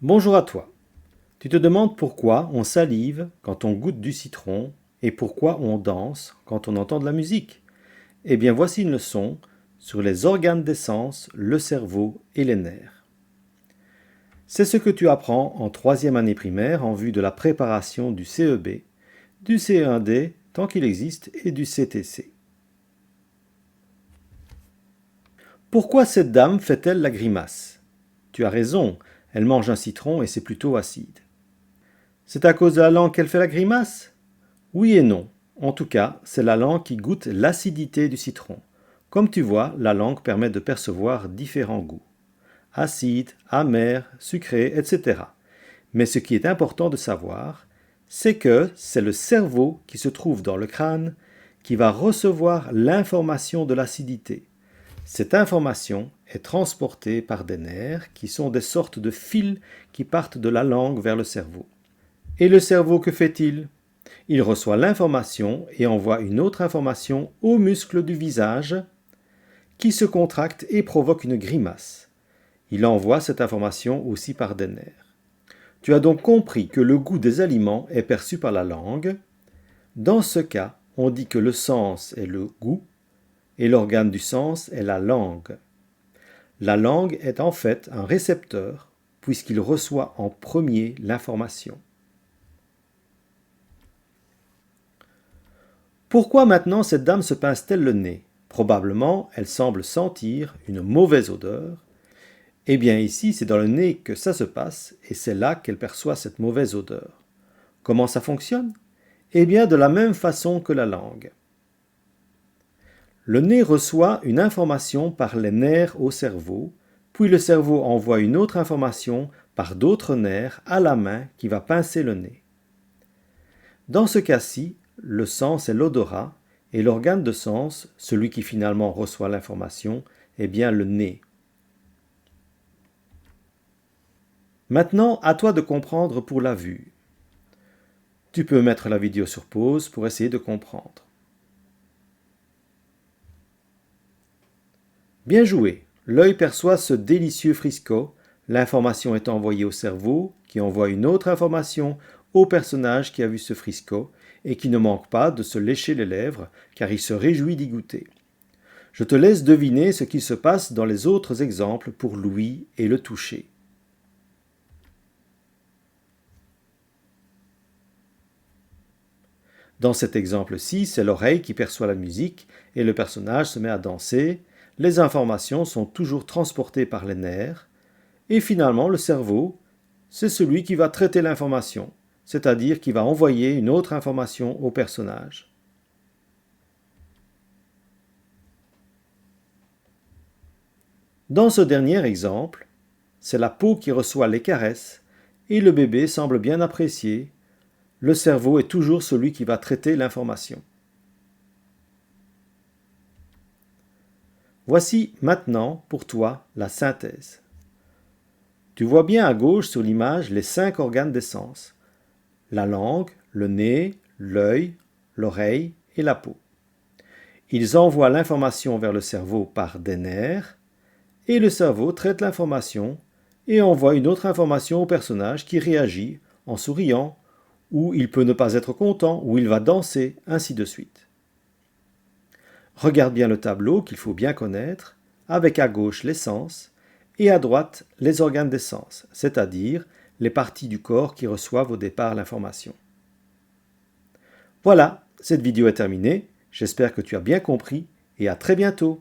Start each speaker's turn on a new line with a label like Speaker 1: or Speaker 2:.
Speaker 1: Bonjour à toi. Tu te demandes pourquoi on salive quand on goûte du citron et pourquoi on danse quand on entend de la musique. Eh bien voici une leçon sur les organes des sens, le cerveau et les nerfs. C'est ce que tu apprends en troisième année primaire en vue de la préparation du CEB, du CE1D tant qu'il existe et du CTC. Pourquoi cette dame fait-elle la grimace? Tu as raison, elle mange un citron et c'est plutôt acide. C'est à cause de la langue qu'elle fait la grimace? Oui et non. En tout cas, c'est la langue qui goûte l'acidité du citron. Comme tu vois, la langue permet de percevoir différents goûts. Acide, amer, sucré, etc. Mais ce qui est important de savoir, c'est que c'est le cerveau qui se trouve dans le crâne qui va recevoir l'information de l'acidité. Cette information est transportée par des nerfs qui sont des sortes de fils qui partent de la langue vers le cerveau. Et le cerveau, que fait-il? Il reçoit l'information et envoie une autre information aux muscles du visage qui se contractent et provoquent une grimace. Il envoie cette information aussi par des nerfs. Tu as donc compris que le goût des aliments est perçu par la langue. Dans ce cas, on dit que le sens est le goût et l'organe du sens est la langue. La langue est en fait un récepteur puisqu'il reçoit en premier l'information. Pourquoi maintenant cette dame se pince-t-elle le nez? Probablement, elle semble sentir une mauvaise odeur. Eh bien ici, c'est dans le nez que ça se passe et c'est là qu'elle perçoit cette mauvaise odeur. Comment ça fonctionne? Eh bien de la même façon que la langue. Le nez reçoit une information par les nerfs au cerveau, puis le cerveau envoie une autre information par d'autres nerfs à la main qui va pincer le nez. Dans ce cas-ci, le sens est l'odorat et l'organe de sens, celui qui finalement reçoit l'information, est bien le nez. Maintenant, à toi de comprendre pour la vue. Tu peux mettre la vidéo sur pause pour essayer de comprendre. Bien joué! L'œil perçoit ce délicieux frisco, l'information est envoyée au cerveau, qui envoie une autre information au personnage qui a vu ce frisco et qui ne manque pas de se lécher les lèvres car il se réjouit d'y goûter. Je te laisse deviner ce qui se passe dans les autres exemples pour l'ouïe et le toucher. Dans cet exemple-ci, c'est l'oreille qui perçoit la musique et le personnage se met à danser. Les informations sont toujours transportées par les nerfs et finalement le cerveau, c'est celui qui va traiter l'information, c'est-à-dire qui va envoyer une autre information au personnage. Dans ce dernier exemple, c'est la peau qui reçoit les caresses et le bébé semble bien apprécier. Le cerveau est toujours celui qui va traiter l'information. Voici maintenant pour toi la synthèse. Tu vois bien à gauche sur l'image les 5 organes des sens. La langue, le nez, l'œil, l'oreille et la peau. Ils envoient l'information vers le cerveau par des nerfs et le cerveau traite l'information et envoie une autre information au personnage qui réagit en souriant ou il peut ne pas être content ou il va danser, ainsi de suite. Regarde bien le tableau qu'il faut bien connaître, avec à gauche les sens et à droite les organes des sens, c'est-à-dire les parties du corps qui reçoivent au départ l'information. Voilà, cette vidéo est terminée, j'espère que tu as bien compris et à très bientôt.